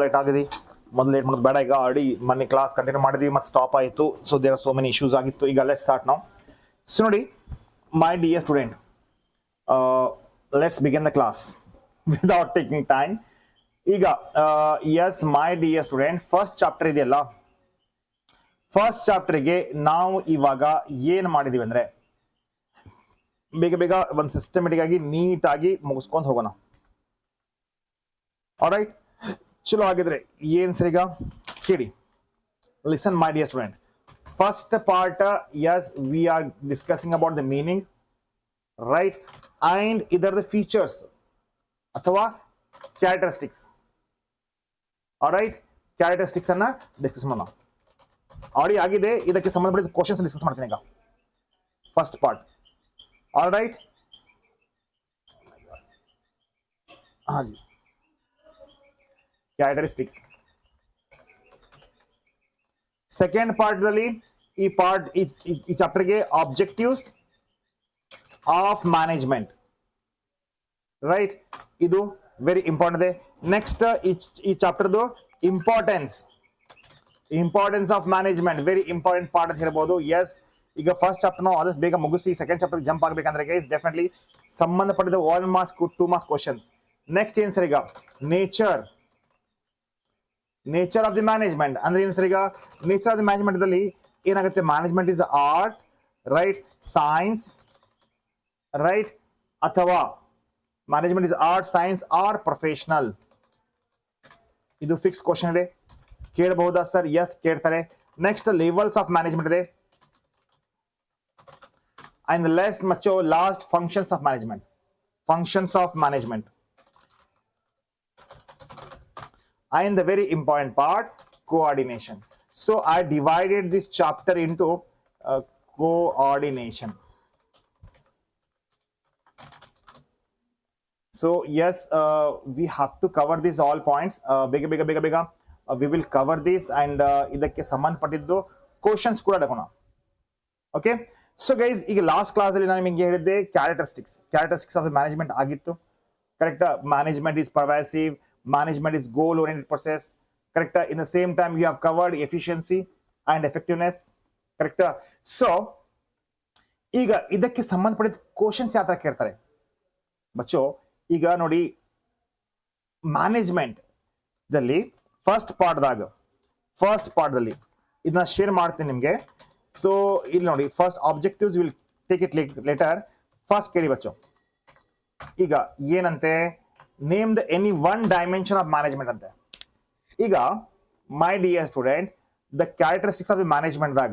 Late ಆಗಿದೆ. ಮೊದಲು late ಮಾಡೋದು ಬೇಡ. ಈಗ ಆಲ್ರೆಡಿ ಮೊನ್ನೆ ಕ್ಲಾಸ್ ಕಂಟಿನ್ಯೂ ಮಾಡಿದ್ವಿ ಮತ್ತು ಸ್ಟಾಪ್ ಆಯಿತು. So there are so many issues ಆಗಿತ್ತು. ಈಗ ಲೆಟ್ಸ್ ಸ್ಟಾರ್ಟ್ ನಾವು. ಸೊ ನೋಡಿ, my dear student, let's begin the class without taking time. ಈಗ yes my dear student, first chapter ಇದೆಯಲ್ಲ, ಫಸ್ಟ್ ಚಾಪ್ಟರ್ಗೆ ನಾವು ಇವಾಗ ಏನು ಮಾಡಿದೀವಿ ಅಂದ್ರೆ ಬೇಗ ಬೇಗ ಒಂದು ಸಿಸ್ಟಮೆಟಿಕ್ ಆಗಿ ನೀಟಾಗಿ ಮುಗಿಸ್ಕೊಂಡು ಹೋಗೋಣ. ಆಲ್ರೈಟ್, ಚಲೋ ಆಗಿದ್ರೆ ಏನ್ ಸರ್ ಈಗ ಕೇಳಿ. Listen my dear student, first part as we are discussing about the meaning, right, and ಇದರದ ಫೀಚರ್ಸ್ ಅಥವಾ ಕ್ಯಾರೆಕ್ಟರಿಸ್ಟಿಕ್ಸ್. ಆಲ್ರೈಟ್, ಕ್ಯಾರೆಕ್ಟರಿಸ್ಟಿಕ್ಸ್ ಅನ್ನ ಡಿಸ್ಕಸ್ ಮಾಡೋಣ. ಆಲ್ರೆಡಿ ಆಗಿದೆ, ಇದಕ್ಕೆ ಸಂಬಂಧಪಟ್ಟ ಕ್ವಶನ್ಸ್ ಡಿಸ್ಕಸ್ ಮಾಡ್ತೀನಿ ಈಗ. First part. ಆಲ್ರೈಟ್, ಹಾಂ, ಕ್ಯಾರೆಕ್ಟರಿಸ್ಟಿಕ್ಸ್. ಸೆಕೆಂಡ್ ಪಾರ್ಟ್ ದಲ್ಲಿ ಈ ಚಾಪ್ಟರ್ಗೆ ಆಬ್ಜೆಕ್ಟಿವ್ಸ್ ಆಫ್ ಮ್ಯಾನೇಜ್ಮೆಂಟ್, ರೈಟ್, ಇದು ವೆರಿ ಇಂಪಾರ್ಟೆಂಟ್ ಇದೆ. ನೆಕ್ಸ್ಟ್ ಈ ಚಾಪ್ಟರ್ದು importance of management, very important part ಅಂತ ಹೇಳ್ಬೋದು. ಎಸ್, ಈಗ ಫಸ್ಟ್ ಚಾಪ್ಟರ್ ನಾವು ಆದಷ್ಟು ಬೇಗ ಮುಗಿಸಿ ಸೆಕೆಂಡ್ ಚಾಪ್ಟರ್ ಜಂಪ್ ಆಗಬೇಕಂದ್ರೆ ಗೈಸ್ ಡೆಫಿನೆಟ್ಲಿ ಸಂಬಂಧಪಟ್ಟಿದ 1 ಮಾರ್ಕ್ಸ್ 2 ಮಾರ್ಕ್ಸ್ ಕ್ವಶನ್ಸ್. ನೆಕ್ಸ್ಟ್ ಏನ್ ಸರ್ ಈಗ ನೇಚರ್ ಆಫ್ ದಿ ಮ್ಯಾನೇಜ್ಮೆಂಟ್ ಅಂದ್ರೆ ಏನ್ ಸರ್ ಈಗ ನೇಚರ್ ಆಫ್ ದಿ ಮ್ಯಾನೇಜ್ಮೆಂಟ್ ದಲ್ಲಿ ಏನಾಗುತ್ತೆ? Management is art, right, science, right, ಅಥವಾ management is art, science or professional. ಇದು ಫಿಕ್ಸ್ ಕ್ವಶನ್ ಇದೆ, ಕೇಳಬಹುದಾ ಸರ್? ಎಸ್, ಕೇಳ್ತಾರೆ. ನೆಕ್ಸ್ಟ್ ಲೆವೆಲ್ಸ್ ಆಫ್ ಮ್ಯಾನೇಜ್ಮೆಂಟ್ ಇದೆ. And last functions of management. And the very important part, coordination. So I divided this chapter into coordination. So yes, we have to cover these all points. Bega. We will cover this and idakke sambandhapattiದ್ದು questions ಕೂಡ ತಗೋಣ. Okay, so guys, ಈಗ last class ಅಲ್ಲಿ ನಾನು ನಿಮಗೆ ಹೇಳಿದ್ದೆ characteristics of management ಆಗಿತ್ತು. Correct? Management is pervasive, management is goal oriented process, correct? In the same time you have covered efficiency and effectiveness, correct? So ಈಗ ಇದಕ್ಕೆ ಸಂಬಂಧಪಟ್ಟಿದ ಕ್ವಶನ್ಸ್ ಯಾವ ತರ ಕೇಳ್ತಾರೆ ಬಚ್ಚೋ? ಈಗ ನೋಡಿ, ಮ್ಯಾನೇಜ್ಮೆಂಟ್ ದಲ್ಲಿ ಫಸ್ಟ್ ಪಾರ್ಟ್ ದಲ್ಲಿ ಇದನ್ನ ಶೇರ್ ಮಾಡ್ತೀನಿ ನಿಮ್ಗೆ. ಸೊ ಇಲ್ಲಿ ನೋಡಿ, first objectives will take it later. First ಕೇಳಿ ಬಚ್ಚೋ, ಈಗ ಏನಂತೆ? Name the any one dimension of management ಅಂತೆ. ಈಗ my dear student, the characteristics of the management ದಾಗ,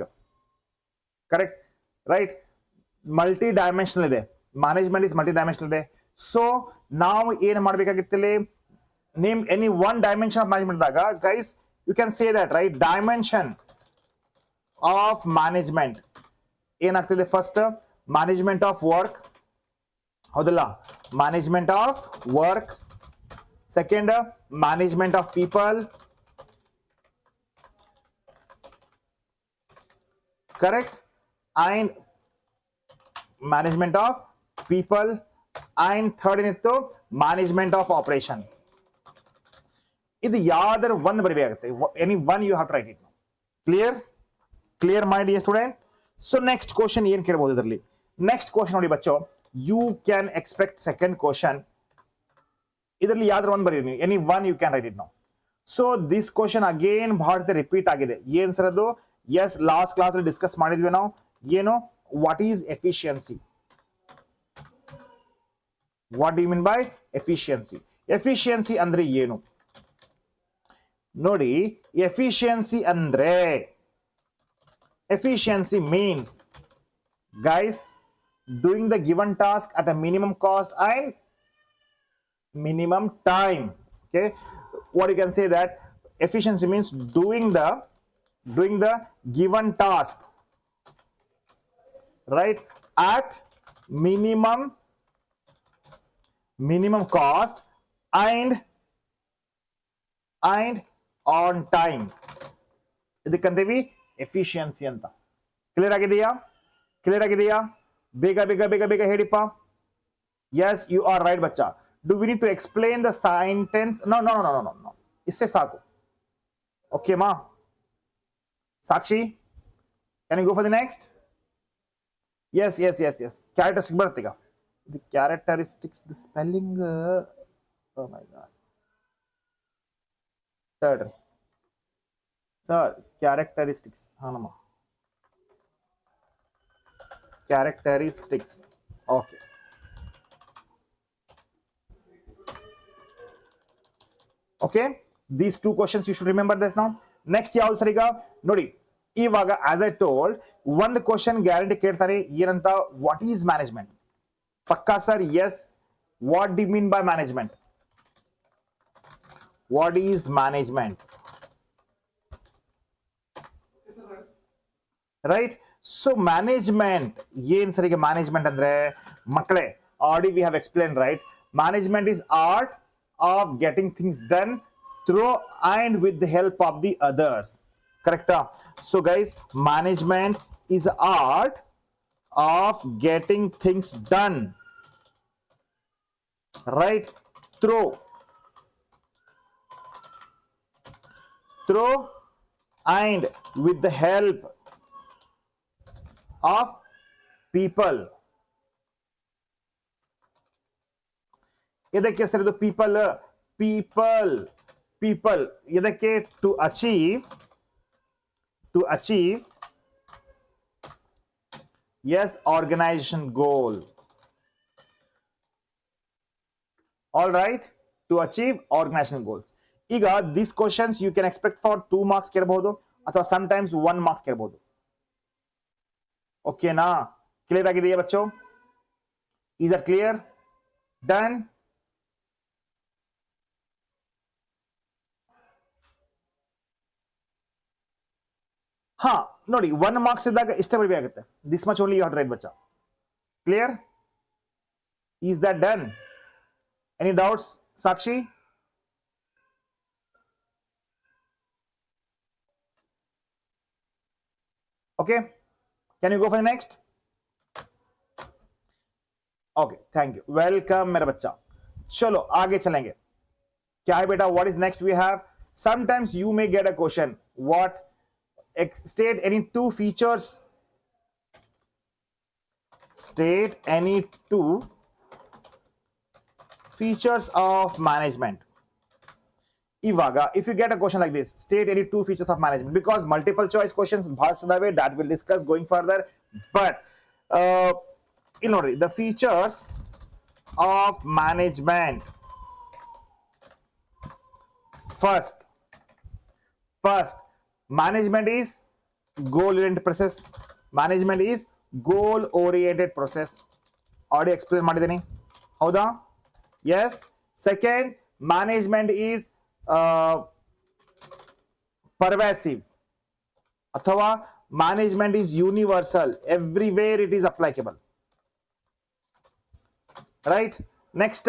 ಕರೆಕ್ಟ್, ರೈಟ್, ಮಲ್ಟಿ ಡೈಮೆನ್ಷನಲ್ ಇದೆ. ಮ್ಯಾನೇಜ್ಮೆಂಟ್ ಇಸ್ ಮಲ್ಟಿ ಡೈಮೆನ್ಷನಲ್ ಇದೆ. ಸೊ ನಾವು ಏನ್ ಮಾಡ್ಬೇಕಾಗಿತ್ತು? Name any one dimension of management ದಾಗ guys you can say that, right? Dimension of management ಏನಾಗ್ತಿದೆ? First management of work, ಹೌದಲ್ಲ? Management of work. Second, management of people, correct, and management of people. And third ಏನಿತ್ತು? Management of operation. ಇದು ಯಾವ್ದಾರು ಒಂದು ಬರಬೇಕಾಗುತ್ತೆ. Any one you have to write it. Clear my dear student? So next question ಏನ್ ಕೇಳಬಹುದು ಇದರಲ್ಲಿ? Next question ನೋಡಿ ಬಚ್ಚೋ, you can expect second question. ಇದರಲ್ಲಿ ಯಾವ್ದಾರು ಒಂದು ಬರೀರಿ ನೀವು, any one you can write it now. So this question again ಬಹಳ ರಿಪೀಟ್ ಆಗಿದೆ. ಏನ್ ಸರ್ ಅದು? ಎಸ್, ಲಾಸ್ಟ್ ಕ್ಲಾಸ್ ಅಲ್ಲಿ ಡಿಸ್ಕಸ್ ಮಾಡಿದ್ವಿ ನಾವು. ಏನು? What is efficiency? What do you mean by efficiency? Efficiency ಅಂದ್ರೆ ಏನು ನೋಡಿ? Efficiency means guys doing the given task at a minimum cost and minimum time. Okay, what you can say that efficiency means doing the given task, right, at minimum cost and on time. ಇದಕ್ಕಂತೀವಿ efficiency ಅಂತ. Clear ಆಗಿದೆಯಾ? ಬೇಗ ಹೇಳಿಪ್ಪ. Yes, you are right, bacha. Do we need to explain the sentence? No. ಇಷ್ಟೇ ಸಾಕು. Okay ಮಾ Sakshi, can you go for the next? Yes yes yes yes characteristic ಬರುತ್ತೆ ಈಗ. The characteristics, the spelling, oh my god. Third sir characteristics, ಹಾನಮ್ಮ characteristics. Okay okay, these two questions you should remember this now. Next ಯಾವ್ದು sir ಈಗ ನೋಡಿ, ಇವಾಗ as I told ಒಂದು question guarantee ಕೇಳ್ತಾರೆ ಏನಂತ, ವಾಟ್ ಈಸ್ ಮ್ಯಾನೇಜ್ಮೆಂಟ್? ಪಕ್ಕಾ sir? Yes. What do mean by management? What is management? Right. So management ಏನ್ sir ಈಗ? ಮ್ಯಾನೇಜ್ಮೆಂಟ್ ಅಂದ್ರೆ ಮಕ್ಕಳೇ already we have explain, right? Management is art of getting things done through and with the help of the others. Correct? So guys, management is art of getting things done, right? Through and with the help of people. ಇದಕ್ಕೆ ಹೆಸರಿದು people. People people ಇದಕ್ಕೆ to achieve as organization goal. All right, to achieve organization goals. ಈಗ this questions you can expect for 2 marks ಕೇಳಬಹುದು ಅಥವಾ some times 1 marks ಕೇಳಬಹುದು. ಓಕೆನಾ? Clear ಆಗಿದೆಯಾ ಬಚ್ಚೋ? Is are clear? ಡನ್? ಹಾ ನೋಡಿ, 1 ಮಾರ್ಕ್ಸ್ ಇದ್ದಾಗ ಇಷ್ಟೇ ಬರಬೇಕಾಗುತ್ತೆ. This much only you have to write ಬಚ್ಚಾ. Clear? Is that done? Any doubts Sakshi? Okay, can you go for the next? Okay thank you, welcome मेरा बच्चा. चलो आगे चलेंगे. क्या है बेटा? What is next we have? Sometimes you may get a question, what state any 2 features, state any 2 features of management. Ivaga, if you get a question like this, state any 2 features of management, because multiple choice questions bhast away, that we'll discuss going further. But the features of management. First management is goal oriented process. Management is goal oriented process. Already explain ಮಾಡಿದ್ದೀನಿ, ಹೌದಾ? Yes. Second, management is pervasive ಅಥವಾ management is universal, everywhere it is applicable, right? Next,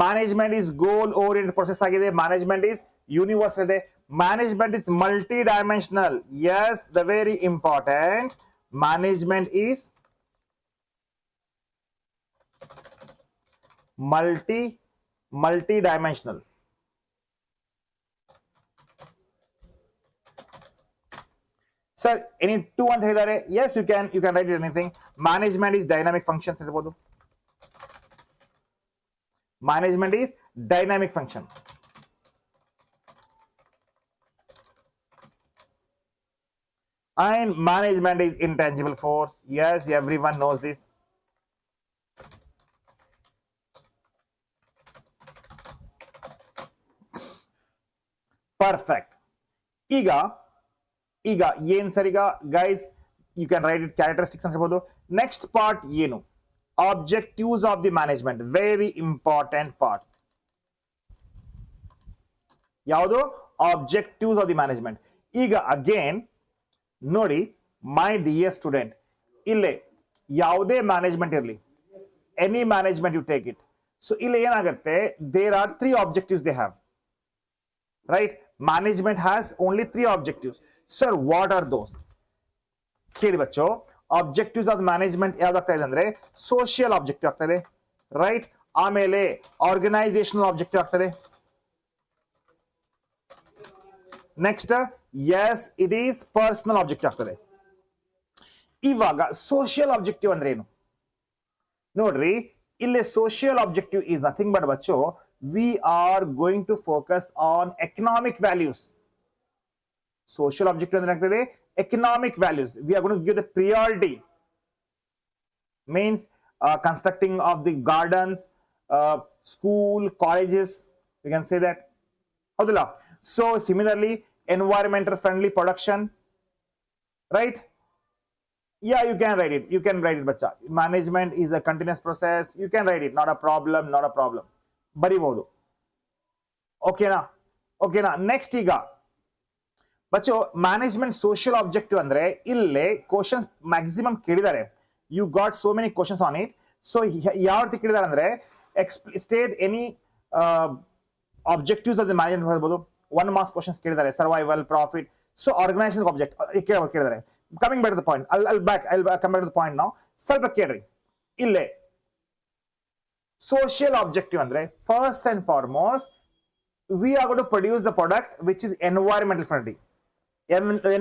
management is goal oriented process ಆಗಿದೆ. management is universal ಇದೆ. management is multi-dimensional. Yes, the very important, management is multi-dimensional. Sir, any 2 ಅಂತ ಹೇಳಿದ್ದಾರೆ? Yes, you can write it anything. management is dynamic functions ಇರಬಹುದು. management is dynamic function. And management is intangible force. Yes, everyone knows this. Perfect. ಈಗ ಏನ್ sir ಈಗ guys, you can write it characteristics ಅಂತ ಹೇಳ್ಬೋದು. Next part ಏನು? Objectives of the management. Very important part. ಯಾವುದು? Objectives of the management. ಈಗ again ನೋಡಿ my dear student, ಇಲ್ಲೇ ಯಾವುದೇ ಮ್ಯಾನೇಜ್ಮೆಂಟ್ ಇರಲಿ, any management you take it. So ಇಲ್ಲಿ ಏನಾಗುತ್ತೆ, there are 3 objectives they have, right? Management has only 3 objectives. Sir, what are those? ಕೇಳಿ ಬಚ್ಚೋ. ಆಬ್ಜೆಕ್ಟಿವ್ಸ್ ಆಫ್ ಮ್ಯಾನೇಜ್ಮೆಂಟ್ ಯಾವ್ದಾಗ್ತಾ ಇದೆ ಅಂದ್ರೆ ಸೋಷಿಯಲ್ ಆಬ್ಜೆಕ್ಟಿವ್ ಆಗ್ತದೆ, ರೈಟ್? ಆಮೇಲೆ ಆರ್ಗನೈಸೇಷನಲ್ ಆಬ್ಜೆಕ್ಟಿವ್ ಆಗ್ತದೆ, next as it is personal objective ಆಗ್ತದೆ. ಇವಾಗ ಸೋಷಿಯಲ್ ಆಬ್ಜೆಕ್ಟಿವ್ ಅಂದ್ರೆ ಏನು ನೋಡ್ರಿ, ಇಲ್ಲಿ social objective is nothing but ಬಚ್ಚು we are going to focus on economic values. Social objective ಅಂದ್ರೆ ಆಗ್ತದೆ economic values. We are going to give the priority means constructing of the gardens, school, colleges, you can say that. So similarly environmental friendly production, right? Yeah, you can write it bacha. Management is a continuous process, you can write it, not a problem baribodu. Okay na next iga bacho management social objective andre ille questions maximum kedidare. You got so many questions on it. So ಯಾವ ರೀತಿ ಕೇಳಿದಾರೆ ಅಂದ್ರೆ state any objectives of the management ಹೇಳ್ಬೋದು. 1 marks questions ಕೇಳಿದಾರೆ, survival, profit. So organizational object ಕೇಳಿದಾರೆ. Coming back to the point, I'll come back to the point now. ಸ್ವಲ್ಪ ಕೇಳ್ರಿ, ಇಲ್ಲೇ social objective ಅಂದ್ರೆ first and foremost we are going to produce the product which is environmental friendly.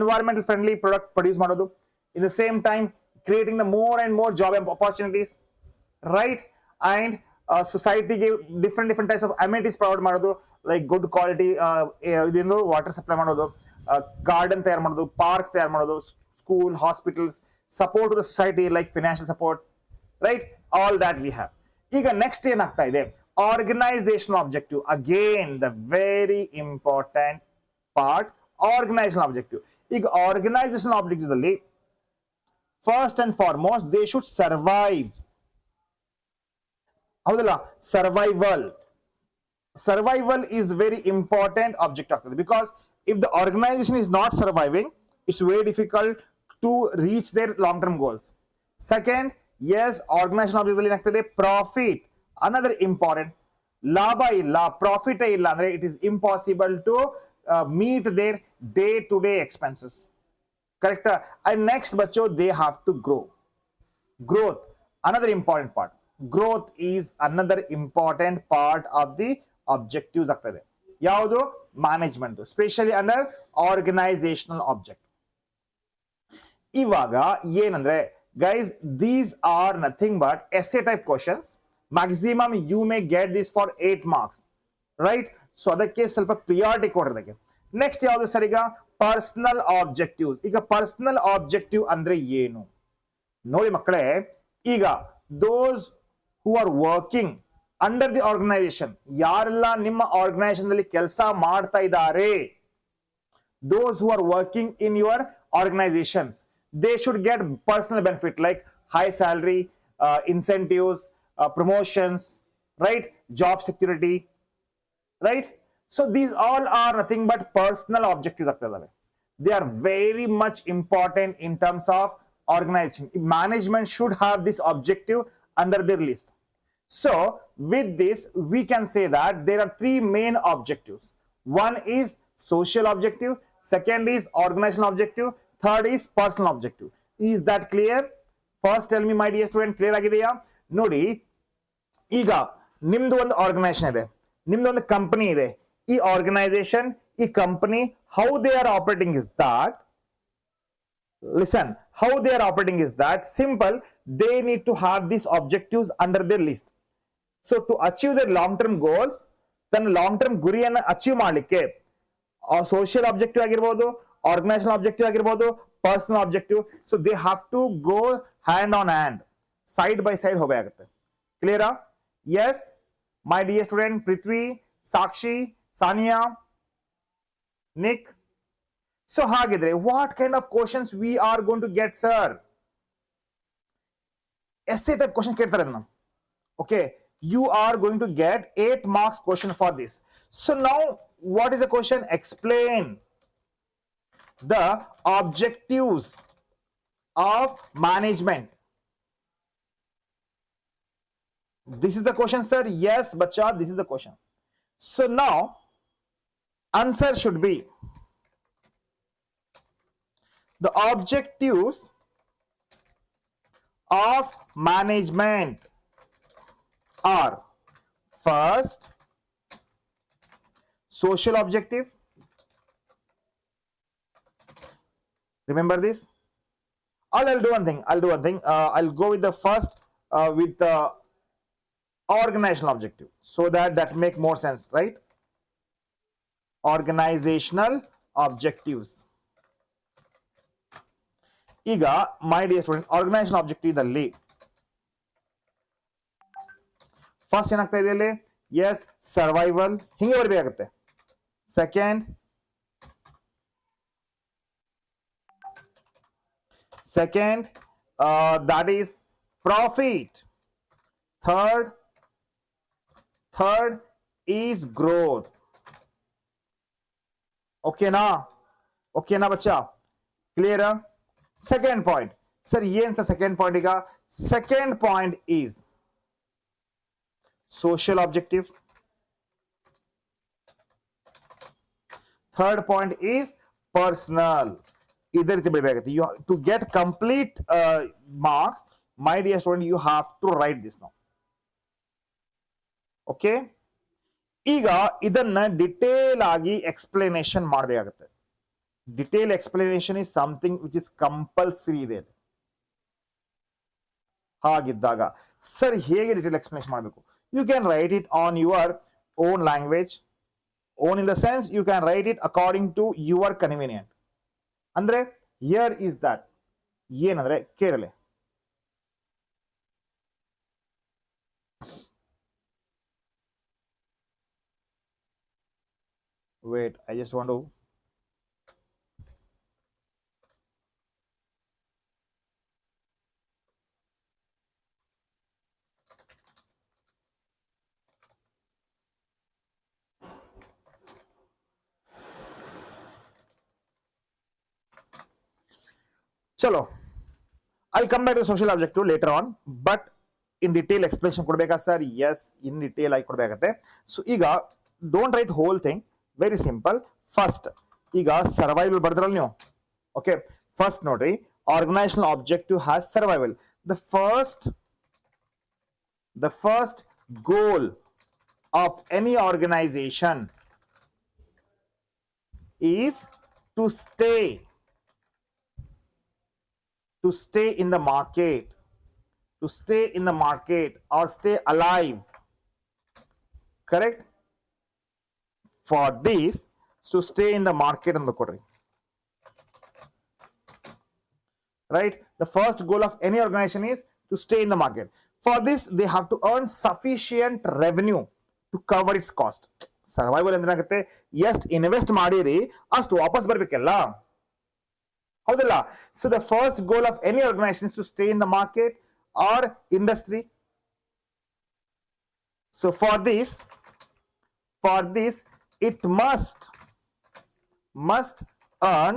Environmental friendly product produce ಮಾಡೋದು, in the same time creating the more and more job opportunities, right? And society give different types of amenities provide ಮಾಡೋದು, like good quality ಇದೇನು water supply ಮಾಡೋದು, garden ತಯಾರು ಮಾಡೋದು, park ತಯಾರು ಮಾಡೋದು, school, hospitals, support to the society like financial support, right? All that we have. ಈಗ next ಏನಾಗ್ತಾ ಇದೆ, organizational objective. Again the very important part, organizational objective. ಈಗ ಆರ್ಗನೈಸೇಷನಲ್ ಆಬ್ಜೆಕ್ಟಿವ್ ಅಲ್ಲಿ first and foremost they should survive. ಹೌದಲ್ಲ, survival is very important object ಆಗ್ತದೆ, because if the organization is not surviving it's very difficult to reach their long term goals. Second, yes, organizational object ಅಲ್ಲಿ ಏನಾಗ್ತದೆ, profit, another important. ಲಾಭ ಇಲ್ಲ, profit ಇಲ್ಲ ಅಂದ್ರೆ it is impossible to meet their day to day expenses. Correct? And next bacho, they have to grow. Growth, another important part. Growth is another important part of the objectives ಆಗ್ತದೆ. ಯಾವುದು? Management, specially under organizational object. ಇವಾಗ ಏನಂದ್ರೆ guys, these are nothing but essay type questions. Maximum you may get this for 8 marks, right? So ಅದಕ್ಕೆ ಸ್ವಲ್ಪ priority ಕೊಡ್ರದಕ್ಕೆ. Next ಯಾವುದು sir? ಈಗ personal objectives. ಈಗ ಪರ್ಸನಲ್ ಆಬ್ಜೆಕ್ಟಿವ್ ಅಂದ್ರೆ ಏನು ನೋಡಿ ಮಕ್ಕಳೇ. ಈಗ those who are working under the organization, ಯಾರೆಲ್ಲ ನಿಮ್ಮ ಆರ್ಗನೈಸೇಷನ್ ನಲ್ಲಿ ಕೆಲಸ ಮಾಡ್ತಾ ಇದ್ದಾರೆ, those who are working in your organizations, they should get personal benefit like high salary, incentives, promotions, right? Job security, right? So these all are nothing but personal objectives ಆಗ್ತದವೆ. They are very much important in terms of organization. Management should have this objective under their list. So with this we can say that there are 3 main objectives. One is social objective, second is organizational objective, third is personal objective. Is that clear? First tell me my dear student, clear ಆಗಿದೆಯಾ ನೋಡಿ. ಈಗ ನಿಮ್ದು ಒಂದು organisation ಇದೆ, ನಿಮ್ದು ಒಂದು company ಇದೆ. ಈ ಆರ್ಗನೈಸೇಷನ್, ಈ company, how they are operating is that, listen, how they are operating is that simple, they need to have these objectives under their list. So to achieve their long term goals, ತನ್ನ long term ಗುರಿಯನ್ನು achieve ಮಾಡಲಿಕ್ಕೆ social objective ಆಗಿರ್ಬೋದು, organizational objective ಆಗಿರ್ಬೋದು, personal objective, so they have to go hand on hand, side by side ಹೋಗಬೇಕಾಗುತ್ತೆ. ಕ್ಲಿಯರಾ? Yes my dear student Prithvi, Sakshi, Sania, Nick. So ಹಾಗಿದ್ರೆ what kind of questions we are going to get sir? Essay type question ಕೇಳ್ತಾರೆ ನಾವು. Okay, you are going to get 8 marks question for this. So now what is the question? Explain the objectives of management. This is the question sir. Yes bacha, this is the question. So now answer should be the objectives of management are first social objective, Remember this? I'll do one thing. I'll go with the first with the organizational objective, so that make more sense, right? Organizational objectives. ಈಗ my dear student organization objective ದಲ್ಲಿ first ಏನಾಗ್ತಾ ಇದೆ ಇಲ್ಲಿ? Yes, survival ಹಿಂಗೆ ಬರಬೇಕಾಗುತ್ತೆ. Second that is profit. Third is growth. Okay na bacha? Clear? Second point, sir yen sa second point iga? Second point is social objective. Third point is personal. Either you to get complete marks, my dear student, you have to write this now. Okay, ಈಗ ಇದನ್ನ detail ಆಗಿ explanation ಮಾಡಬೇಕಾಗುತ್ತೆ. Detail explanation is something which is compulsory ಇದೆ. ಹಾಗಿದ್ದಾಗ sir ಹೇಗೆ detail explanation ಮಾಡಬೇಕು? You can write it on your own language. Own in the sense you can write it according to your convenient. ಅಂದ್ರೆ here is that, ಏನಂದ್ರೆ ಕೇರಳೆ. Wait, I just want to chalo, I'll come back to social objective later on, but in detail explanation kodbeka sir? Yes, in detail I kodbekatte. So iga don't write whole thing, very simple. First iga survival bardral ನೀವು. Okay, first notary organizational objective has survival. The first goal of any organization is to stay in the market, or stay alive. Correct? For this, to stay in the market and the quarter. Right? The first goal of any organization is to stay in the market. For this, they have to earn sufficient revenue to cover its cost. Survival ಅಂದ್ರೆ ಏನಾಗುತ್ತೆ? ಎಷ್ಟು invest ಮಾಡಿರಿ ಅಷ್ಟು ವಾಪಸ್ ಬರಬೇಕಲ್ಲ, ಹೌದಲ್ಲ? So the first goal of any organization is to stay in the market or industry. So for this it must earn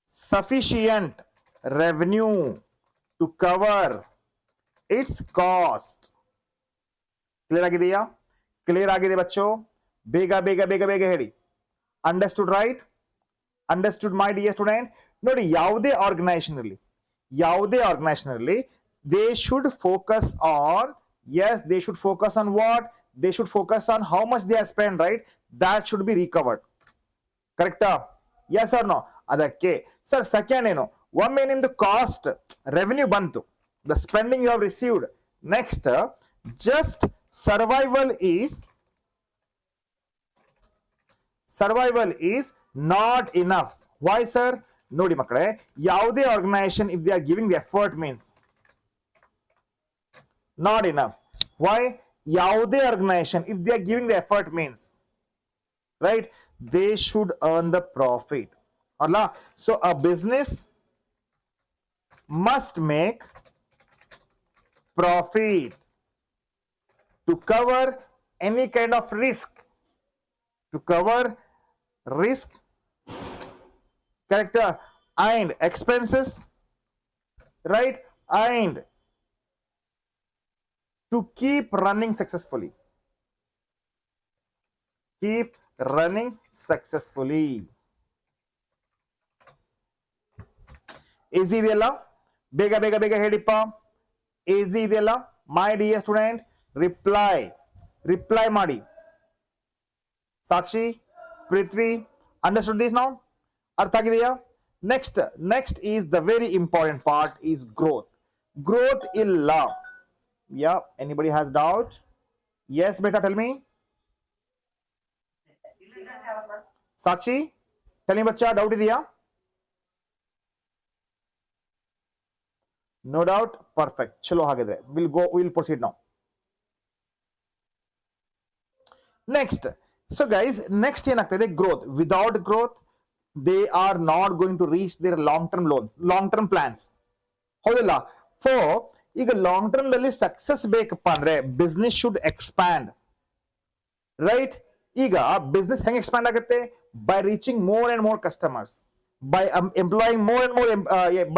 sufficient revenue to cover its cost. Clear ಆಗಿದೆಯಾ? Clear ಆಗಿದೆ ಬಚ್ಚೋ? ಬೇಗ ಹೇಳಿ. Understood, right? Understood, my dear student? ನೋಡಿ, ಯಾವುದೇ organisation ಇರಲಿ, they should focus on, yes, they should focus on what? They should focus on how much they have spent, right? That should be recovered. Correct? Yes or no? ಅದಕ್ಕೆ sir second ಏನು? ಒಮ್ಮೆ ನಿಮ್ದು cost revenue ಬಂತು, the spending you have received. Next, just survival is not enough. Why sir? ನೋಡಿ ಮಕ್ಕಳೇ, ಯಾವುದೇ organisation if they are giving the effort means not enough. Why? ಯಾವುದೇ organisation if they are giving the effort means, right, they should earn the profit. ಅಲ್ಲ? So a business must make profit to cover any kind of risk, correct, and expenses, right, and to keep running successfully. Easy ಇದೆಯಲ್ಲ? ಬೇಗ ಹೇಳಿಪ್ಪ. Easy ಇದೆಯಲ್ಲ? My dear student, reply ಮಾಡಿ. Sakshi, Prithvi, understood this now? ಅರ್ಥ ಆಗಿದೆಯಾ? Next is the very important part is growth ಇಲ್ಲ. Yeah, anybody has doubt? Yes beta, tell me. Sakshi, tell me bachcha, doubt idea? No doubt. Perfect. Chalo hagidre, we'll proceed now. Next, so guys, next ಏನಾಗ್ತದೆ, growth. Without growth they are not going to reach their long term plans. ಹೌದಲ್ಲ? For ಈಗ long term ದಲ್ಲಿ success ಬೇಕಪ್ಪ ಅಂದ್ರೆ business should expand, right? ಈಗ business ಹೆಂಗ್ expand ಆಗುತ್ತೆ? By reaching more and more customers, by employing more and more,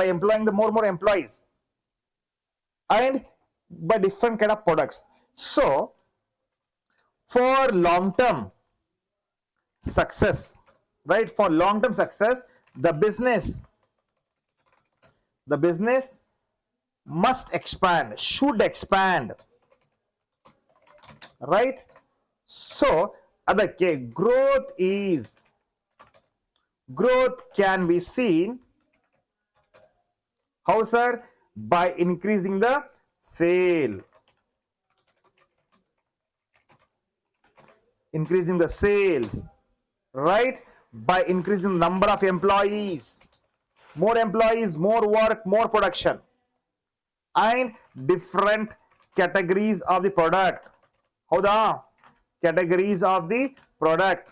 by employing the more employees and by different kind of products. So for long term success, right, for long term success, the business must expand, should expand, right? So adakke growth can be seen how, sir? By increasing the sales, right? By increasing the number of employees, more work, more production, and different categories of the product. Howda? Categories of the product,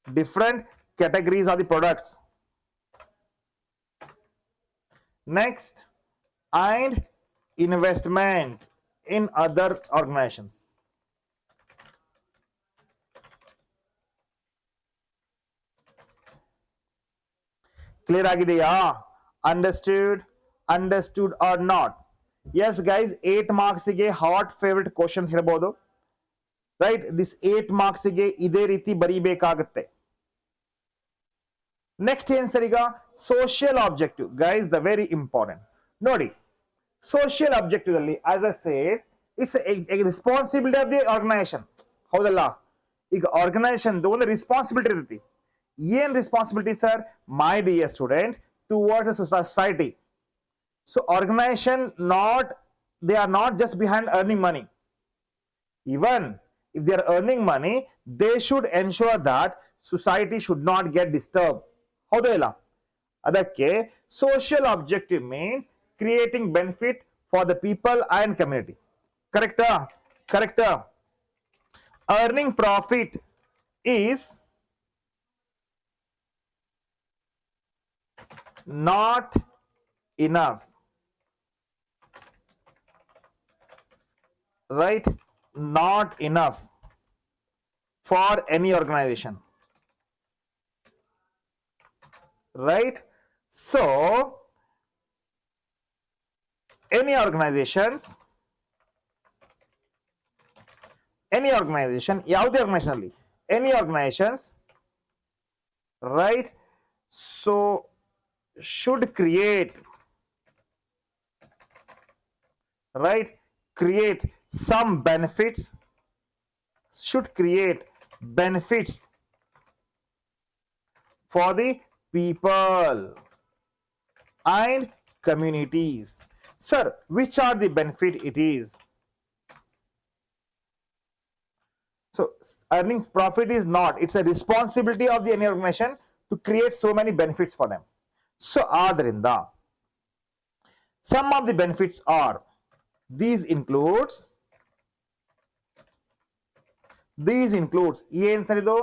different categories of the products. Next, and investment in other organizations. Clear ಆಗಿದೆಯಾ? Understood or not? Yes guys, 8 marks ಗೆ hot favorite question ಹೇಳ್ಬೋದು, right? This 8 marks ಗೆ ಇದೇ ರೀತಿ ಬರೀಬೇಕಾಗುತ್ತೆ. Next ಏನ್ sir? ಈಗ social objective guys, the very important. ನೋಡಿ, ಸೋಷಿಯಲ್ ಆಬ್ಜೆಕ್ಟಿವ್ ಅಲ್ಲಿ as I said it's responsibility of the organization. ಹೌದಲ್ಲ? ಈಗ ಆರ್ಗನೈಸೇಷನ್ ಒಂದು ರೆಸ್ಪಾನ್ಸಿಬಿಲಿಟಿ ಇರ್ತೈತಿ. ಏನ್ responsibility sir? My dear student, towards society. So organization they are not just behind earning money. Even if they are earning money, they should ensure that society should not get disturbed. ಹೌದಾ ಇಲ್ಲ? ಅದಕ್ಕೆ social objective means creating benefit for the people and community. ಕರೆಕ್ಟಾ? Earning profit is not enough, right? Not enough for any organization, right? So any organization, ಯಾವುದೇ organization ಅಲ್ಲಿ, any organizations, right? So should create some benefits, for the people and communities. Sir, which are the benefit it is? So earning profit is not, it's a responsibility of the any organization to create so many benefits for them. So ಆದ್ರಿಂದ some of the benefits are, these includes ಏನ್ sir ಇದು?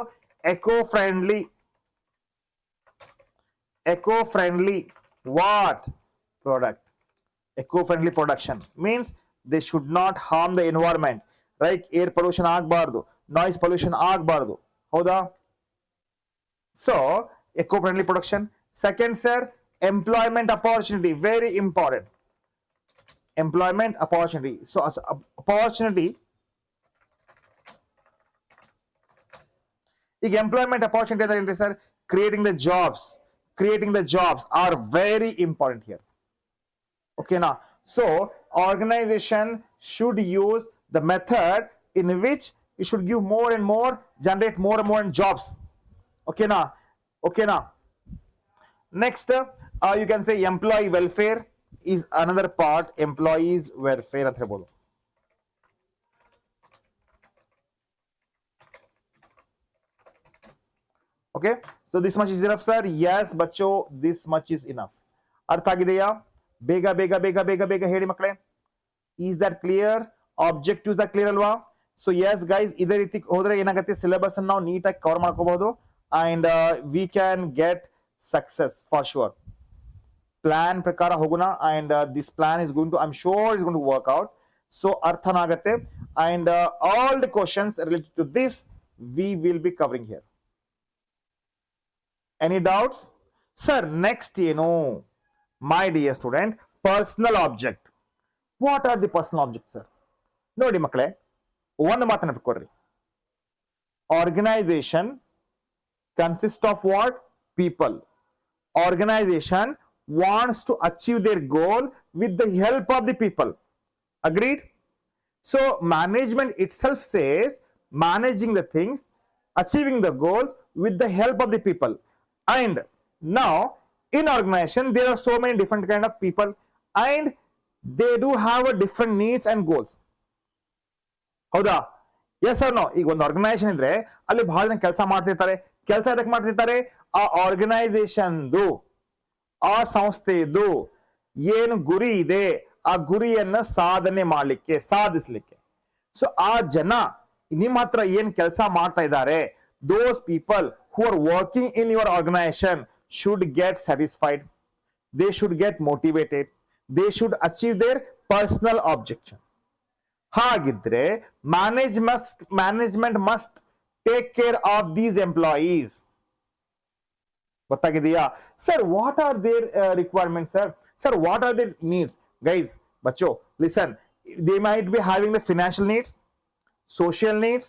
eco friendly what product? Eco-friendly production means they should not harm the environment, right? Air pollution ಆಗಬಾರ್ದು, noise pollution ಆಗಬಾರ್ದು. ಹೌದಾ? So eco-friendly production. Second sir, employment opportunity, very important. Employment opportunity. So as opportunity, ಈಗ employment opportunity ಅಂದ್ರೆ sir, creating the jobs are very important here. Okay na? So organization should use the method in which it should give more and more, generate more and more jobs Okay na? Okay na? Next, you can say employee welfare is another part. Employees welfare ಅಂತ ಹೇಳ್ಬೋದು. Okay, so this much is enough sir. Yes ಬಚ್ಚೋ, this much is enough. ಅರ್ಥ ಆಗಿದೆಯಾ? ಬೇಗ ಬೇಗ ಬೇಗ ಬೇಗ ಬೇಗ ಹೇಳಿ ಮಕ್ಕಳೇ. Is that clear? Objectives are clear ಅಲ್ವಾ? So yes guys, ಇದೇ ರೀತಿ ಹೋದ್ರೆ ಏನಾಗುತ್ತೆ, ಸಿಲೆಬಸ್ ಅನ್ನು ನಾವು ನೀಟಾಗಿ ಕವರ್ ಮಾಡ್ಕೋಬಹುದು and we can get success for sure. Plan ಪ್ರಕಾರ ಹೋಗೋಣ and this plan is going to, I'm sure is going to work out. So ಅರ್ಥನಾಗತ್ತೆ and all the questions related to this we will be covering here. Any doubts? Sir, next my dear student, personal object. What are the personal objects sir? ನೋಡಿ ಮಕ್ಕಳೇ, ಒಂದು ಮಾತನ್ನ ಬಿಟ್ಕೊಡ್ರಿ. Organization consists of what? People. Organization wants to achieve their goal with the help of the people. Agreed? So management itself says managing the things, achieving the goals with the help of the people. And now in organization there are so many different kind of people and they do have a different needs and goals. ಹೌದಾ? Yes or no? ಈಗ ಒಂದು organisation ಇದ್ರೆ ಅಲ್ಲಿ ಬಹಳ ಜನ ಕೆಲಸ ಮಾಡ್ತಿರ್ತಾರೆ. ಕೆಲಸ ಎದಕ್ಕೆ ಮಾಡ್ತಿರ್ತಾರೆ? ಆ ಆರ್ಗನೈಸೇಷನ್ದು, ಆ ಸಂಸ್ಥೆದು ಏನು ಗುರಿ ಇದೆ ಆ ಗುರಿಯನ್ನ ಸಾಧನೆ ಮಾಡ್ಲಿಕ್ಕೆ, ಸಾಧಿಸ್ಲಿಕ್ಕೆ. ಸೊ ಆ ಜನ ನಿಮ್ಮ ಹತ್ರ ಏನ್ ಕೆಲಸ ಮಾಡ್ತಾ ಇದ್ದಾರೆ, those people who are working in your organization should get satisfied, they should get motivated, they should achieve their personal objective. ಹಾಗಿದ್ರೆ management must take care of these employees. ಗೊತ್ತಾಗಿದೆಯಾ? Sir what are their requirement sir? Sir what are their needs? Guys ಬಚ್ಚೋ listen, they might be having the financial needs, social needs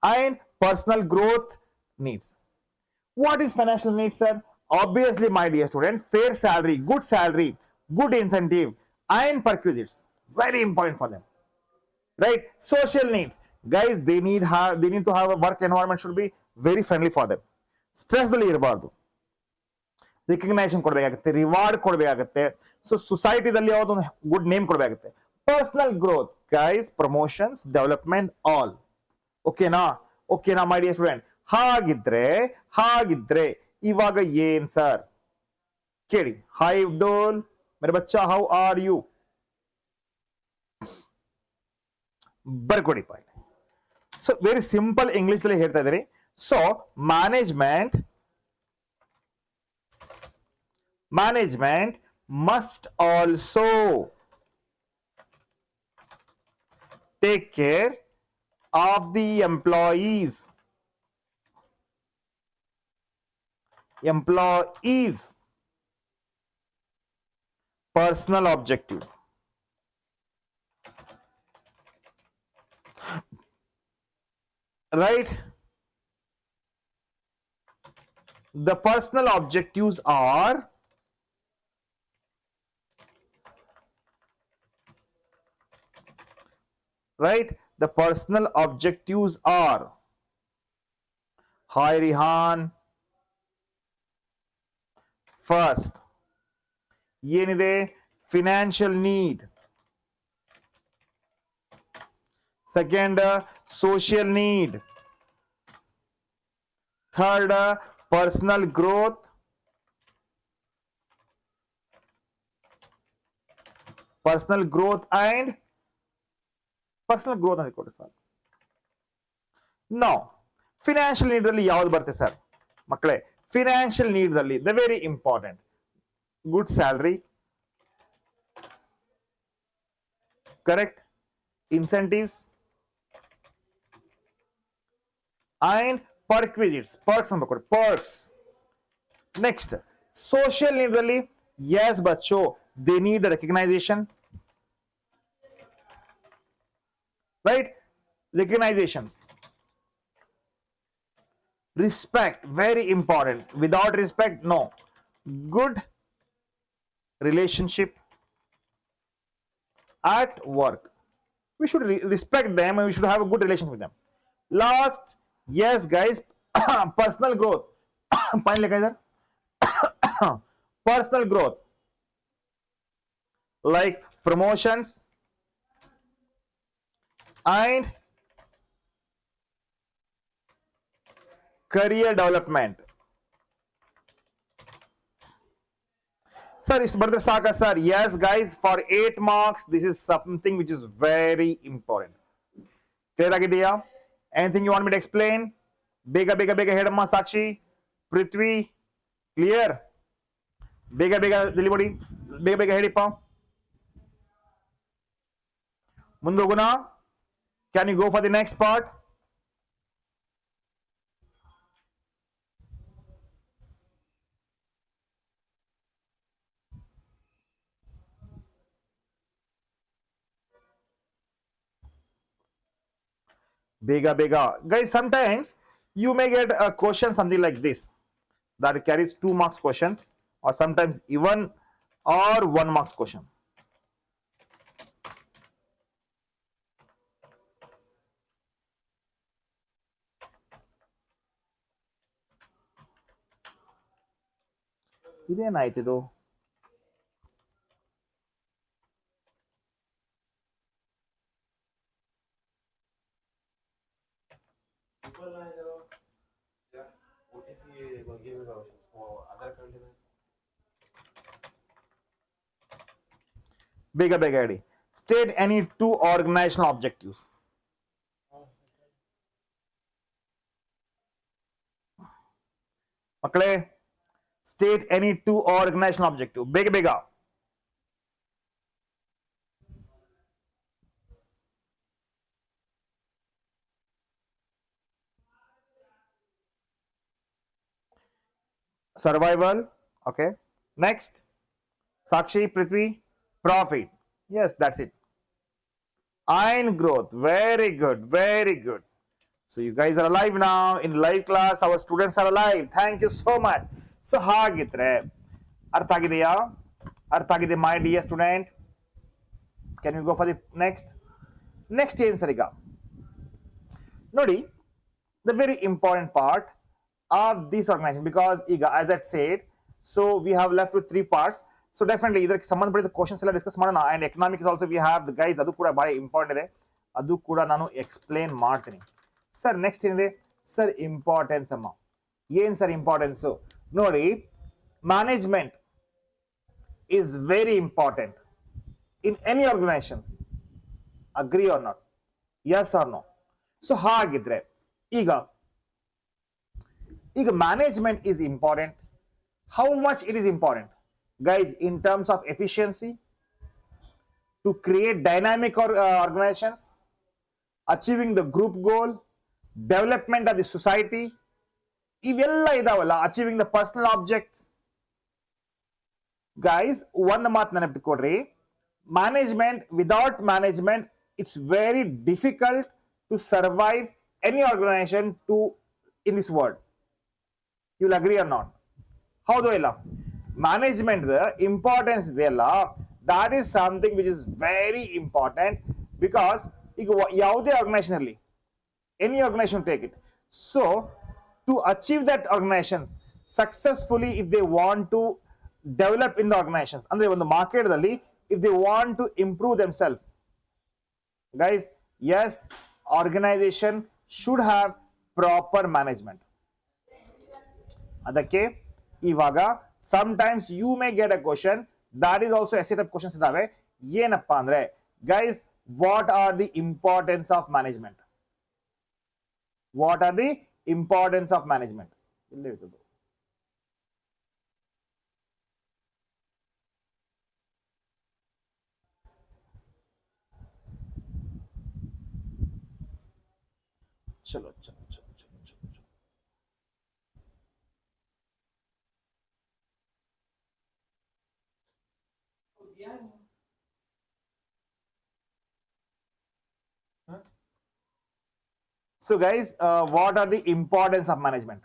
and personal growth needs. What is financial needs sir? Obviously my dear student, fair salary, good incentive and perquisites, very important for them, right? Social needs, guys, they need to have a work environment should be very friendly for them. Stress ದಲ್ಲಿ ಇರಬಾರ್ದು, ರಿಕಗ್ನೈಸೇಷನ್ ಕೊಡಬೇಕಾಗುತ್ತೆ, reward ಕೊಡಬೇಕಾಗುತ್ತೆ. So ಸೊಸೈಟಿದಲ್ಲಿ ಯಾವುದೊಂದು good name ಕೊಡಬೇಕಾಗುತ್ತೆ. Personal growth guys, promotions, development, all. ಓಕೆನಾ? ಓಕೆನಾ ಮೈ dear student? ಹಾಗಿದ್ರೆ ಇವಾಗ ಏನ್ ಸರ್ ಕೇಳಿ. ಹಾಯ್ ಅಬ್ದುಲ್ ಮೇರೆ ಬಚ್ಚಾ, ಹೌ ಆರ್ ಯು? ಬರ್ಕೊಡಿ ಪಾಯ್. ಸೊ ವೆರಿ ಸಿಂಪಲ್ ಇಂಗ್ಲಿಷ್ ಅಲ್ಲಿ ಹೇಳ್ತಾ ಇದ್ದೀರಿ. ಸೊ management must also take care of the employees personal objective. Right? The personal objectives are right? The personal objectives are, hi Rihan, first ಏನಿದೆ? financial need, second social need, third personal growth, and personal growth ಅಂತ ಕೊಡಿ sir. No financial need ಅಲ್ಲಿ ಯಾವ್ದು ಬರುತ್ತೆ sir ಮಕ್ಕಳೇ? Financial need ಅಲ್ಲಿ the very important, good salary, correct, incentives and perquisites, perks ಅಂತ ಕೊಡಿ, ಪರ್ಕ್ಸ್. ನೆಕ್ಸ್ಟ್ ಸೋಷಿಯಲ್ ನೀಡ್ ಅಲ್ಲಿ ಎಸ್ ಬಚ್ಚೋ, they need recognition, right? Recognitions, respect, very important. Without respect, no. Good relationship at work, we should respect them and we should have a good relation with them. Last, yes guys, personal growth. Point ಲೆಕ್ಕ sir personal growth like promotions and career development. Sir, is brother Saka sir? Yes, guys, for 8 marks, this is something which is very important. Clear ಆಗಿದೆಯಾ? Anything you want me to explain? ಬೇಗ ಹೇಳಮ್ಮ ಸಾಕ್ಷಿ, ಪೃಥ್ವಿ, clear? ಬೇಗ ತಿಳಿಬಿಡಿ, ಬೇಗ ಹೇಳಿಪ್ಪ. ಮುಂದೋಗೋಣ. Can you go for the next part? Bega. Guys, sometimes you may get a question something like this that carries 2 marks questions, or sometimes even or 1 marks question. ಇದೇನಾಯ್ತಿದು? ಬೇಗ ಹೇಳಿ. State any 2 organizational objectives. ಮಕ್ಕಳೇ, state any 2 organizational objective. ಬೇಗ. Survival. Okay. Next. Sakshi, Prithvi. Profit. Yes, that's it. And growth. Very good. So you guys are alive now. In live class, our students are alive. Thank you so much. So ಹಾಗಿದ್ರೆ ಅರ್ಥ ಆಗಿದೆಯಾ? ಅರ್ಥ ಆಗಿದೆ my dear student? Can you go for the next ಏನು sir ಈಗ ನೋಡಿ, the very important part of this organization, because ಈಗ as I said, so we have left with 3 parts. So definitely ಇದಕ್ಕೆ ಸಂಬಂಧಪಟ್ಟ ಕ್ವಶನ್ಸ್ ಎಲ್ಲ ಡಿಸ್ಕಸ್ ಮಾಡೋಣ. And economics also we have the guys, ಅದು ಕೂಡ ಬಹಳ ಇಂಪಾರ್ಟೆಂಟ್ ಇದೆ, ಅದು ಕೂಡ ನಾನು ಎಕ್ಸ್ಪ್ಲೇನ್ ಮಾಡ್ತೀನಿ. ಸರ್ ನೆಕ್ಸ್ಟ್ ಏನಿದೆ ಸರ್? ಇಂಪಾರ್ಟೆನ್ಸ್ ಅಮ್ಮ. ಏನ್ ಸರ್ ಇಂಪಾರ್ಟೆನ್ಸ್? ನೋಡಿ, management is very important in any organizations. Agree or not? Yes or no? So ಹಾಗಿದ್ರೆ ಈಗ management is important. How much it is important guys in terms of efficiency, to create dynamic organizations, achieving the group goal, development of the society, ivella idavalla, achieving the personal objects. Guys, one ಮಾತು ನೆನಪಿಟ್ಕೊಡ್ರಿ, management, without management it's very difficult to survive any organization in this world. You'll agree or not? ಹೌದು ಇಲ್ಲ? Management importance ಇದೆಯಲ್ಲ, that is something which is very important. Because ಈಗ ಯಾವುದೇ organization ಅಲ್ಲಿ, any organization take it, so to achieve that organizations successfully, if they want to develop in the organization, ಅಂದ್ರೆ ಒಂದು ಮಾರ್ಕೆಟ್ದಲ್ಲಿ if they want to improve them self, guys, yes, organization should have proper management. ಅದಕ್ಕೆ ಇವಾಗ sometimes you may get a question that is also a set of questions idave. Yenappa andre, guys, what are the importance of management? What are the importance of management? ille irtadu. chalo. So guys, what are the importance of management?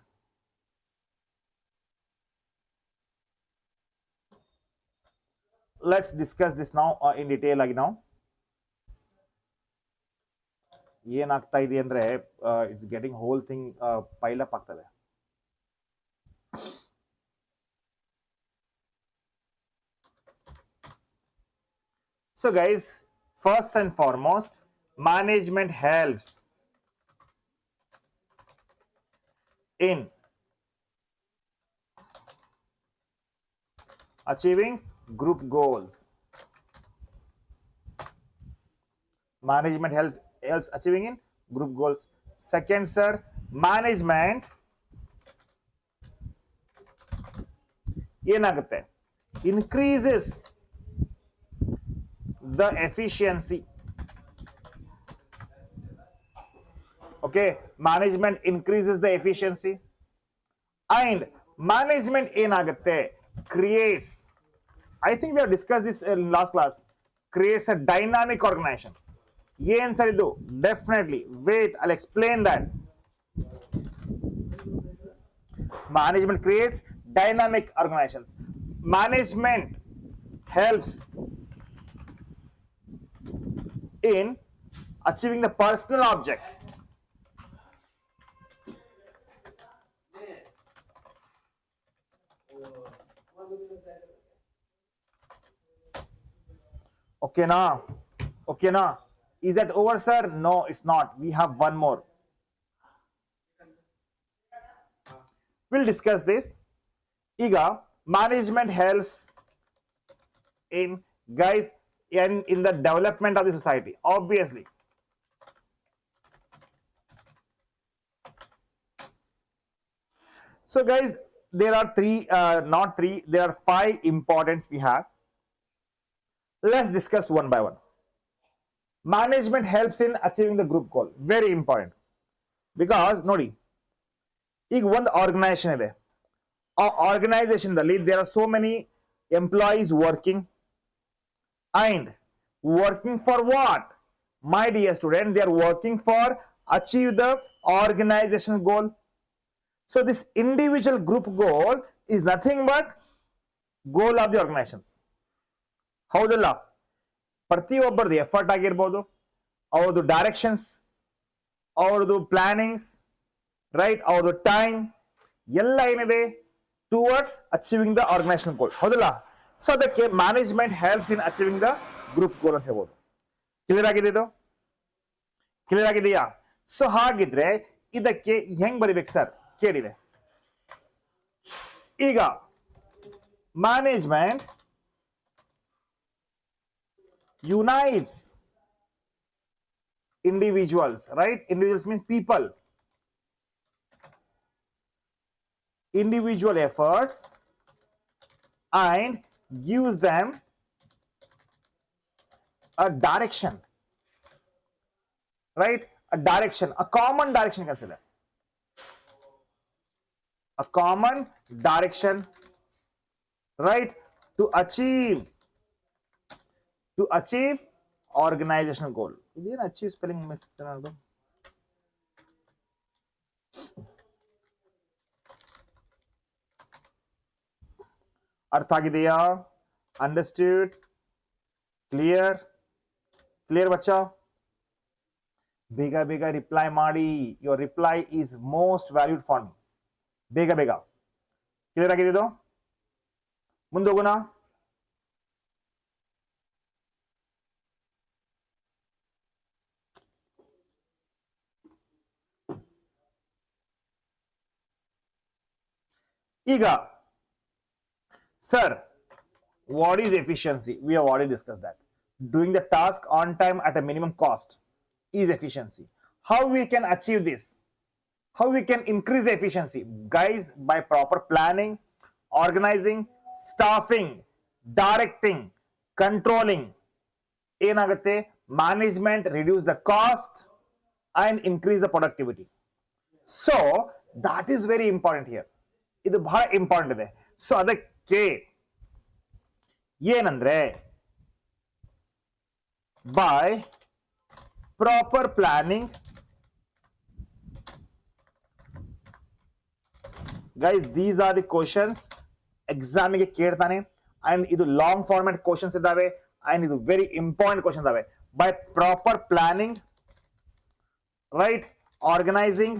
Let's discuss this now in detail agi now. ಏನಾಗ್ತಾ ಇದೆ ಅಂದ್ರೆ it's getting whole thing pile up ಆಗ್ತದೆ. So guys, first and foremost, management helps in achieving group goals. Management helps achieving in group goals. Second, sir, management ಏನಾಗುತ್ತೆ, increases the efficiency. Okay, management increases the efficiency. And management ಏನಾಗುತ್ತೆ, creates, I think we have discussed this in last class, creates a dynamic organization. ಏನ್ sir ಇದು? Definitely, wait, I'll explain that. Management creates dynamic organizations. Management helps in achieving the personal object. Okay na? Okay na? Is that over, sir? No, it's not. We have one more. We'll discuss this. Iga, management helps in, guys, in the development of the society, obviously. So guys, there are there are 5 importance we have. Let's discuss one by one. Management helps in achieving the group goal. Very important. Because ನೋಡಿ, ಈಗ ಒಂದು organisation ಇದೆ. ಆ ಆರ್ಗನೈಸೇಷನ್ದಲ್ಲಿ there are so many employees working, and working for what? My dear student, they are working for achieve the organizational goal. So this individual group goal is nothing but goal of the organizations. ಹೌದಲ್ಲ? ಪ್ರತಿಯೊಬ್ಬರದು effort ಆಗಿರ್ಬೋದು, ಅವ್ರದ್ದು directions, ಅವ್ರದ್ದು plannings, right, ಅವ್ರದ್ದು time ಎಲ್ಲ ಏನಿದೆ towards achieving the organization goal. ಹೌದಲ್ಲ? So ಅದಕ್ಕೆ management helps in achieving the group goal ಅಂತ ಹೇಳ್ಬೋದು. ಕ್ಲಿಯರ್ ಆಗಿದೆ? ಇದು ಕ್ಲಿಯರ್ ಆಗಿದೆಯಾ? ಸೊ ಹಾಗಿದ್ರೆ ಇದಕ್ಕೆ ಹೆಂಗ್ ಬರಿಬೇಕು ಸರ್ ಕೇಳಿದೆ. ಈಗ management unites individuals, right? Individuals means people. Individual efforts, and gives them a direction, right? A direction, a common direction, consider a common direction, right? To achieve organizational goal. ಇದೇನು achieve spelling mistake ಅದು? ಅರ್ಥ ಆಗಿದೆಯಾ? ಅಂಡರ್ಸ್ಟ್ಯೂಡ್? Clear? Clear ಬಚ್ಚಾ? ಬೇಗ ಬೇಗ reply ಮಾಡಿ. Your reply is most valued for me. ಬೇಗ ಬೇಗ. Clear ಆಗಿದೆ ಇದು? ಮುಂದೋಗೋಣ. Iga, sir, what is efficiency? We have already discussed that. Doing the task on time at a minimum cost is efficiency. How we can achieve this? How we can increase the efficiency? Guys, by proper planning, organizing, staffing, directing, controlling. ಏನಾಗುತ್ತೆ? Management reduce the cost and increase the productivity. So that is very important here. ಇದು ಬಹಳ important ಇದೆ. So ಅದಕ್ಕೆ ಏನಂದ್ರೆ by proper planning, guys these are the questions ಎಕ್ಸಾಮಿಗೆ ಕೇಳ್ತಾನೆ. And ಇದು long format questions ಇದ್ದಾವೆ, ಅಂಡ್ ಇದು ವೆರಿ ಇಂಪಾರ್ಟೆಂಟ್ ಕ್ವಶನ್ ಇದಾವೆ. By proper planning, right, organizing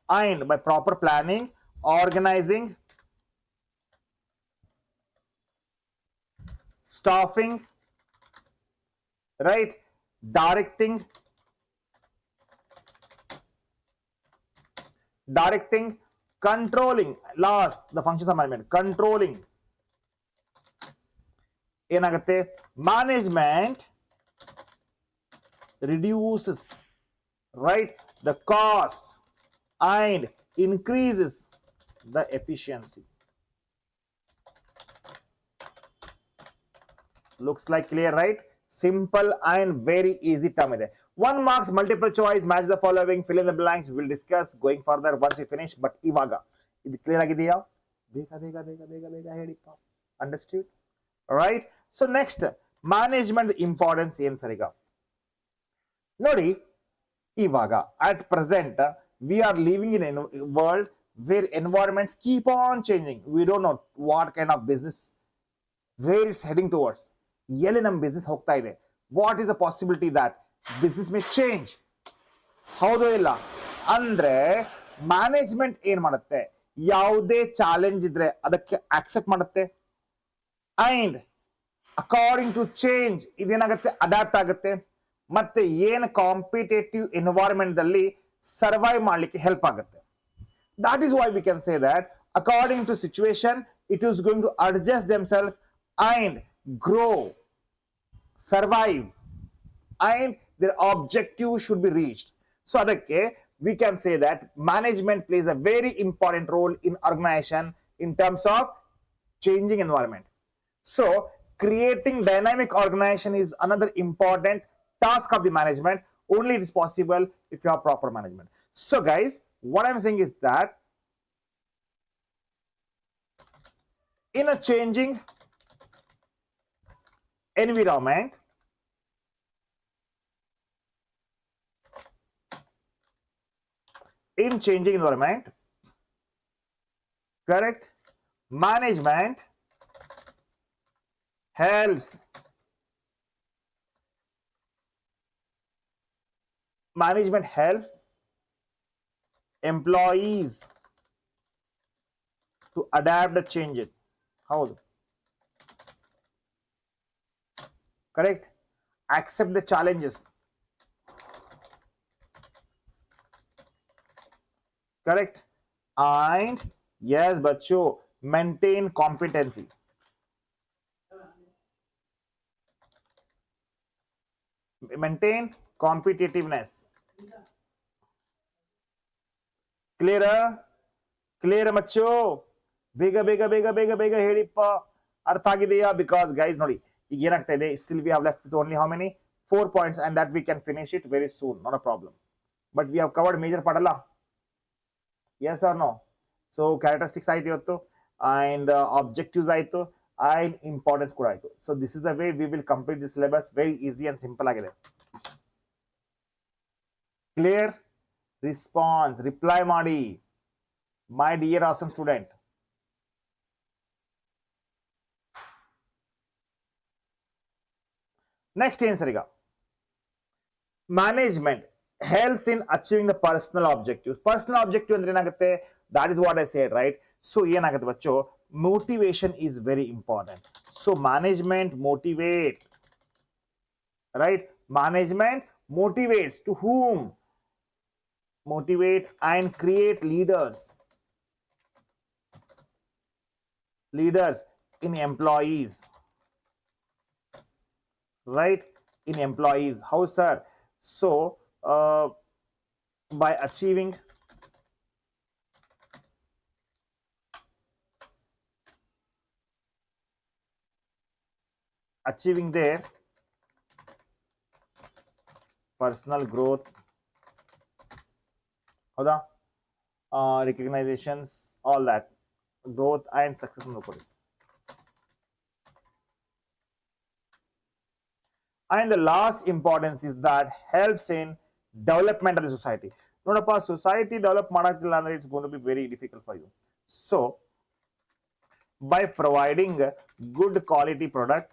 and by proper planning, organizing, staffing, right, directing, controlling. Last, the functions of management, controlling. ಏನಾಗುತ್ತೆ, management reduces, right, the cost and increases the efficiency. Looks like clear, right? Simple and very easy term ಇದೆ. 1 marks multiple choice, match the following, fill in the blanks. We will discuss going further once we finish. But ಇವಾಗ ಇದು clear ಆಗಿದೆಯಾ? ಬೇಗ ಬೇಗ ಬೇಗ ಬೇಗ ಬೇಗ ಹೇಳಿಪ್ಪ. Understood? Right? So next, management importance ಏನು ಸರ್ ಈಗ ನೋಡಿ. ಇವಾಗ at present we are living in a world where environments keep on changing. We don't know what kind of business, where it's heading towards. ಎಲ್ಲಿ ನಮ್ಮ business ಹೋಗ್ತಾ ಇದೆ, what is a possibility that business May change, ಹೌದು ಇಲ್ಲ ಅಂದ್ರೆ management ಏನ್ ಮಾಡುತ್ತೆ, ಯಾವುದೇ ಚಾಲೆಂಜ್ ಇದ್ರೆ ಅದಕ್ಕೆ ಆಕ್ಸೆಪ್ಟ್ ಮಾಡುತ್ತೆ ಅಂಡ್ ಅಕಾರ್ಡಿಂಗ್ ಟು ಚೇಂಜ್ ಇದೇನಾಗುತ್ತೆ, ಅಡಾಪ್ಟ್ ಆಗುತ್ತೆ, ಮತ್ತೆ ಏನು ಕಾಂಪಿಟೇಟಿವ್ ಎನ್ವೈರನ್ಮೆಂಟ್ ದಲ್ಲಿ ಸರ್ವೈವ್ ಮಾಡ್ಲಿಕ್ಕೆ ಹೆಲ್ಪ್ ಆಗುತ್ತೆ. That is why we can say that according to situation it is going to adjust themselves and grow, survive, and their objective should be reached. So adakke we can say that management plays a very important role in organization in terms of changing environment. So creating dynamic organization is another important task of the management. Only it is possible if you have proper management. So guys, what I'm saying is that in a changing environment, correct, management helps employees to adapt the changes. How? Correct, accept the challenges, correct, and yes bacho, maintain competency, maintain competitiveness. Clear macho, ಬೇಗ ಬೇಗ ಬೇಗ ಬೇಗ ಬೇಗ ಹೇಳಿಪ್ಪ, ಅರ್ಥ ಆಗಿದೆಯಾ? Because guys ನೋಡಿ ಈಗ ಏನಾಗ್ತಾ ಇದೆ, still we have left with only how many 4 points and that we can finish it very soon, not a problem, but we have covered major part alla, yes or no? So characteristics ಆಯ್ತು ಇವತ್ತು, and objectives ಆಯ್ತು, and importance ಕೂಡ ಆಯ್ತು. So this is the way we will complete this syllabus, very easy and simple ಆಗಿದೆ. Clear? Response, reply ಮಾಡಿ my dear awesome student. Next ಏನು sir ಈಗ, management helps in achieving the personal objectives. Personal objective ಅಂದ್ರೆ ಏನಾಗುತ್ತೆ, that is what I said, right? So ಏನಾಗುತ್ತೆ ಬಚ್ಚೋ, motivation is very important. So management motivate, right? Management motivates to whom? Motivate and create leaders in employees, right? In employees. How sir? So by achieving their personal growth, ಹೌದಾ, recognitions, all that growth and success ನೋಡ್ಕೊಳ್ಳಿ. And the last importance is that helps in development of the society. ನೋಡಪ್ಪ, society develop ಮಾಡಕ್ಕಿಲ್ಲ ಅಂದ್ರೆ it's going to be very difficult for you. So by providing good quality product,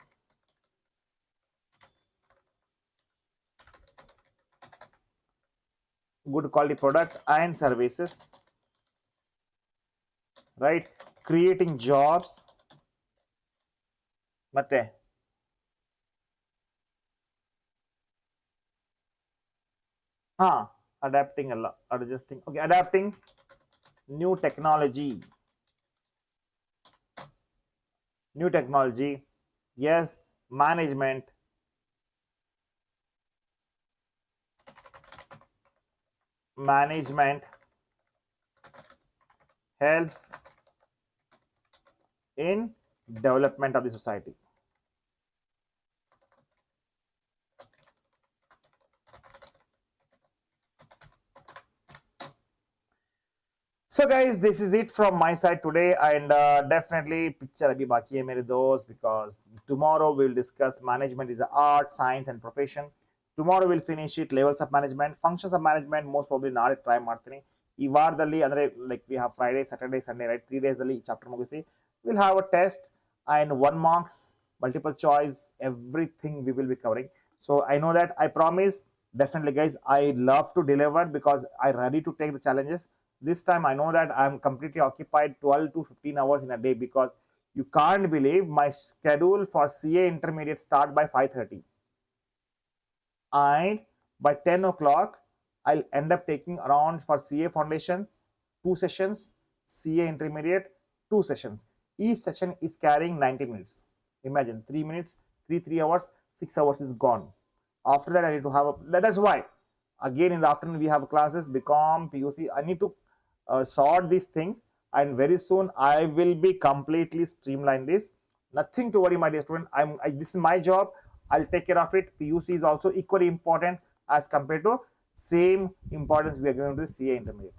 and services, right? Creating jobs, ಮತ್ತೆ adapting ಅಲ್ಲ, adjusting, okay, adapting new technology, yes. Management helps in development of the society. So guys, this is it from my side today, and definitely picture abhi baki hai mere dost, because tomorrow we will discuss management is a art, science and profession. Tomorrow we'll finish it, levels of management, functions of management. Most probably naale try ಮಾಡ್ತೀನಿ. ಈ ವಾರದಲ್ಲಿ ಅಂದ್ರೆ like we have Friday, Saturday, Sunday, right? 3 days ಅಲ್ಲಿ ಈ chapter ಮುಗಿಸಿ we'll have a test and 1 marks, multiple choice, everything we will be covering. So I know that, I promise, definitely guys, I love to deliver because I ready to take the challenges. This time I know that I'm completely occupied 12 to 15 hours in a day, because you can't believe my schedule for CA intermediate start by 5:30, and by 10 o'clock I'll end up taking around, for CA foundation 2 sessions, CA intermediate 2 sessions. Each session is carrying 90 minutes. Imagine 3 minutes, 3 hours, 6 hours is gone. After that I need to have that's why again in the afternoon we have classes, BCom, PUC. I need to sort these things, and very soon I will be completely streamline this. Nothing to worry, my dear student. This is my job. I'll take care of it. PUC is also equally important as compared to same importance we are going to CA intermediate.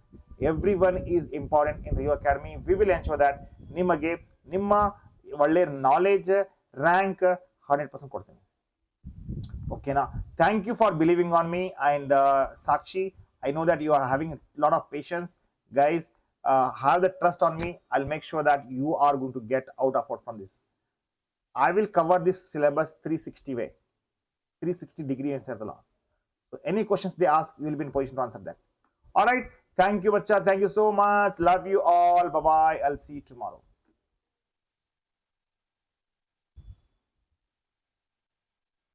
Everyone is important in Rio Academy. We will ensure that ನಿಮಗೆ ನಿಮ್ಮ ಒಳ್ಳೆ knowledge rank 100% ಕೊಡ್ತೀನಿ. ಓಕೆನಾ? Thank you for believing on me, and Sakshi, I know that you are having a lot of patience. Guys, have the trust on me. I'll make sure that you are going to get out of it from this. I will cover this syllabus 360 way, 360 degree answer the law. So any questions they ask, you will be in position to answer that. All right. Thank you, bacha. Thank you so much. Love you all. Bye bye. I'll see you tomorrow.